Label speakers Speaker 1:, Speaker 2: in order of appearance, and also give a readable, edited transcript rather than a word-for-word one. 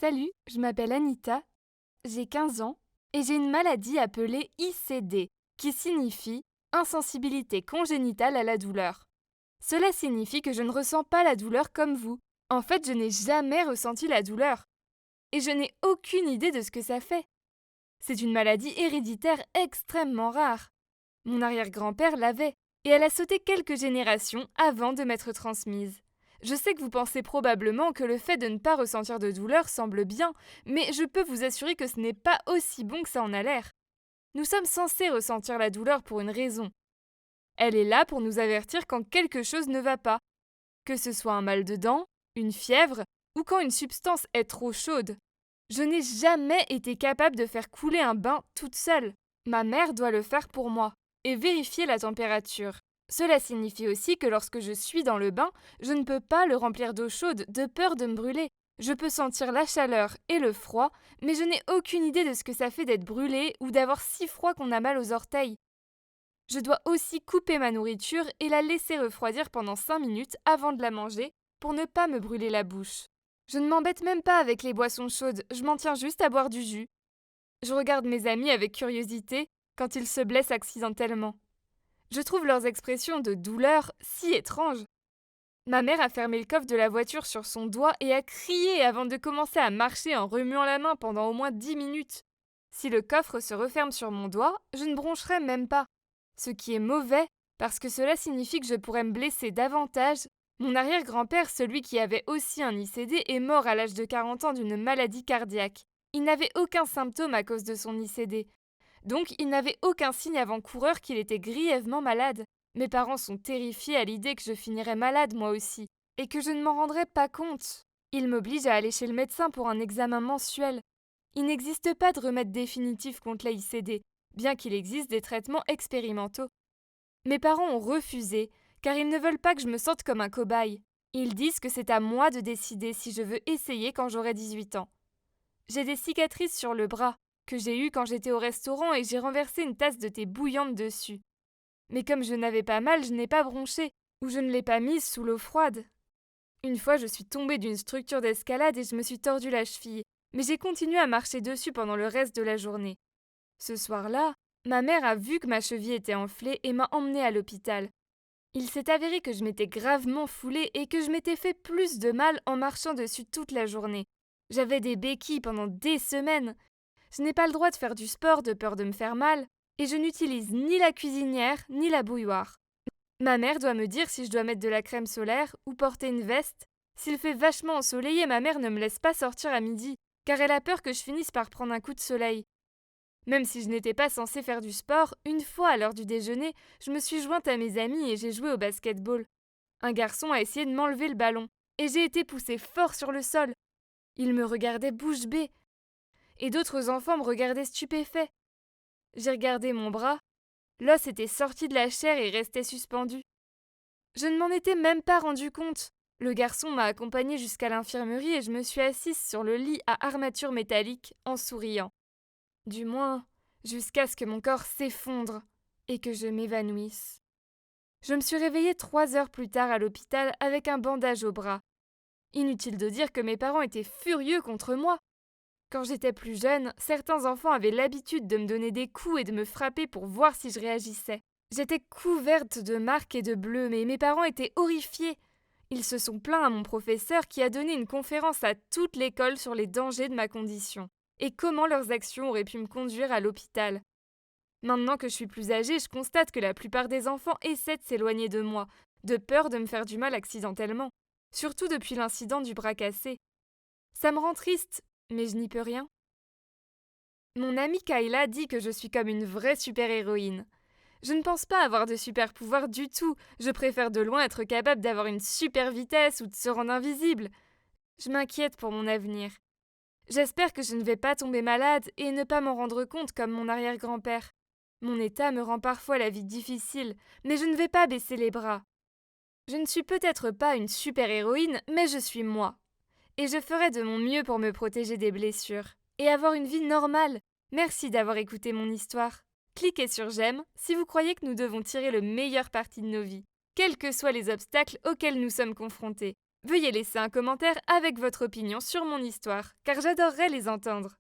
Speaker 1: Salut, je m'appelle Anita, j'ai 15 ans et j'ai une maladie appelée ICD, qui signifie insensibilité congénitale à la douleur. Cela signifie que je ne ressens pas la douleur comme vous. En fait, je n'ai jamais ressenti la douleur et je n'ai aucune idée de ce que ça fait. C'est une maladie héréditaire extrêmement rare. Mon arrière-grand-père l'avait et elle a sauté quelques générations avant de m'être transmise. Je sais que vous pensez probablement que le fait de ne pas ressentir de douleur semble bien, mais je peux vous assurer que ce n'est pas aussi bon que ça en a l'air. Nous sommes censés ressentir la douleur pour une raison. Elle est là pour nous avertir quand quelque chose ne va pas, que ce soit un mal de dents, une fièvre ou quand une substance est trop chaude. Je n'ai jamais été capable de faire couler un bain toute seule. Ma mère doit le faire pour moi et vérifier la température. Cela signifie aussi que lorsque je suis dans le bain, je ne peux pas le remplir d'eau chaude de peur de me brûler. Je peux sentir la chaleur et le froid, mais je n'ai aucune idée de ce que ça fait d'être brûlé ou d'avoir si froid qu'on a mal aux orteils. Je dois aussi couper ma nourriture et la laisser refroidir pendant 5 minutes avant de la manger pour ne pas me brûler la bouche. Je ne m'embête même pas avec les boissons chaudes, je m'en tiens juste à boire du jus. Je regarde mes amis avec curiosité quand ils se blessent accidentellement. Je trouve leurs expressions de douleur si étranges. Ma mère a fermé le coffre de la voiture sur son doigt et a crié avant de commencer à marcher en remuant la main pendant au moins 10 minutes. Si le coffre se referme sur mon doigt, je ne broncherai même pas. Ce qui est mauvais, parce que cela signifie que je pourrais me blesser davantage. Mon arrière-grand-père, celui qui avait aussi un ICD, est mort à l'âge de 40 ans d'une maladie cardiaque. Il n'avait aucun symptôme à cause de son ICD. Donc il n'avait aucun signe avant-coureur qu'il était grièvement malade. Mes parents sont terrifiés à l'idée que je finirais malade moi aussi, et que je ne m'en rendrais pas compte. Ils m'obligent à aller chez le médecin pour un examen mensuel. Il n'existe pas de remède définitif contre la ICD, bien qu'il existe des traitements expérimentaux. Mes parents ont refusé, car ils ne veulent pas que je me sente comme un cobaye. Ils disent que c'est à moi de décider si je veux essayer quand j'aurai 18 ans. J'ai des cicatrices sur le bras, que j'ai eues quand j'étais au restaurant et j'ai renversé une tasse de thé bouillante dessus. Mais comme je n'avais pas mal, je n'ai pas bronché, ou je ne l'ai pas mise sous l'eau froide. Une fois, je suis tombée d'une structure d'escalade et je me suis tordu la cheville, mais j'ai continué à marcher dessus pendant le reste de la journée. Ce soir-là, ma mère a vu que ma cheville était enflée et m'a emmenée à l'hôpital. Il s'est avéré que je m'étais gravement foulée et que je m'étais fait plus de mal en marchant dessus toute la journée. J'avais des béquilles pendant des semaines. Je n'ai pas le droit de faire du sport de peur de me faire mal, et je n'utilise ni la cuisinière ni la bouilloire. Ma mère doit me dire si je dois mettre de la crème solaire ou porter une veste. S'il fait vachement ensoleillé, ma mère ne me laisse pas sortir à midi, car elle a peur que je finisse par prendre un coup de soleil. Même si je n'étais pas censée faire du sport, une fois à l'heure du déjeuner, je me suis jointe à mes amis et j'ai joué au basket-ball. Un garçon a essayé de m'enlever le ballon, et j'ai été poussée fort sur le sol. Il me regardait bouche bée, et d'autres enfants me regardaient stupéfaits. J'ai regardé mon bras, l'os était sorti de la chair et restait suspendu. Je ne m'en étais même pas rendu compte. Le garçon m'a accompagnée jusqu'à l'infirmerie et je me suis assise sur le lit à armature métallique en souriant. Du moins, jusqu'à ce que mon corps s'effondre et que je m'évanouisse. Je me suis réveillée 3 heures plus tard à l'hôpital avec un bandage au bras. Inutile de dire que mes parents étaient furieux contre moi. Quand j'étais plus jeune, certains enfants avaient l'habitude de me donner des coups et de me frapper pour voir si je réagissais. J'étais couverte de marques et de bleus, mais mes parents étaient horrifiés. Ils se sont plaints à mon professeur qui a donné une conférence à toute l'école sur les dangers de ma condition et comment leurs actions auraient pu me conduire à l'hôpital. Maintenant que je suis plus âgée, je constate que la plupart des enfants essaient de s'éloigner de moi, de peur de me faire du mal accidentellement, surtout depuis l'incident du bras cassé. Ça me rend triste, mais je n'y peux rien. Mon amie Kayla dit que je suis comme une vraie super-héroïne. Je ne pense pas avoir de super-pouvoirs du tout, je préfère de loin être capable d'avoir une super vitesse ou de se rendre invisible. Je m'inquiète pour mon avenir. J'espère que je ne vais pas tomber malade et ne pas m'en rendre compte comme mon arrière-grand-père. Mon état me rend parfois la vie difficile, mais je ne vais pas baisser les bras. Je ne suis peut-être pas une super-héroïne, mais je suis moi. Et je ferai de mon mieux pour me protéger des blessures et avoir une vie normale. Merci d'avoir écouté mon histoire. Cliquez sur j'aime si vous croyez que nous devons tirer le meilleur parti de nos vies, quels que soient les obstacles auxquels nous sommes confrontés. Veuillez laisser un commentaire avec votre opinion sur mon histoire, car j'adorerais les entendre.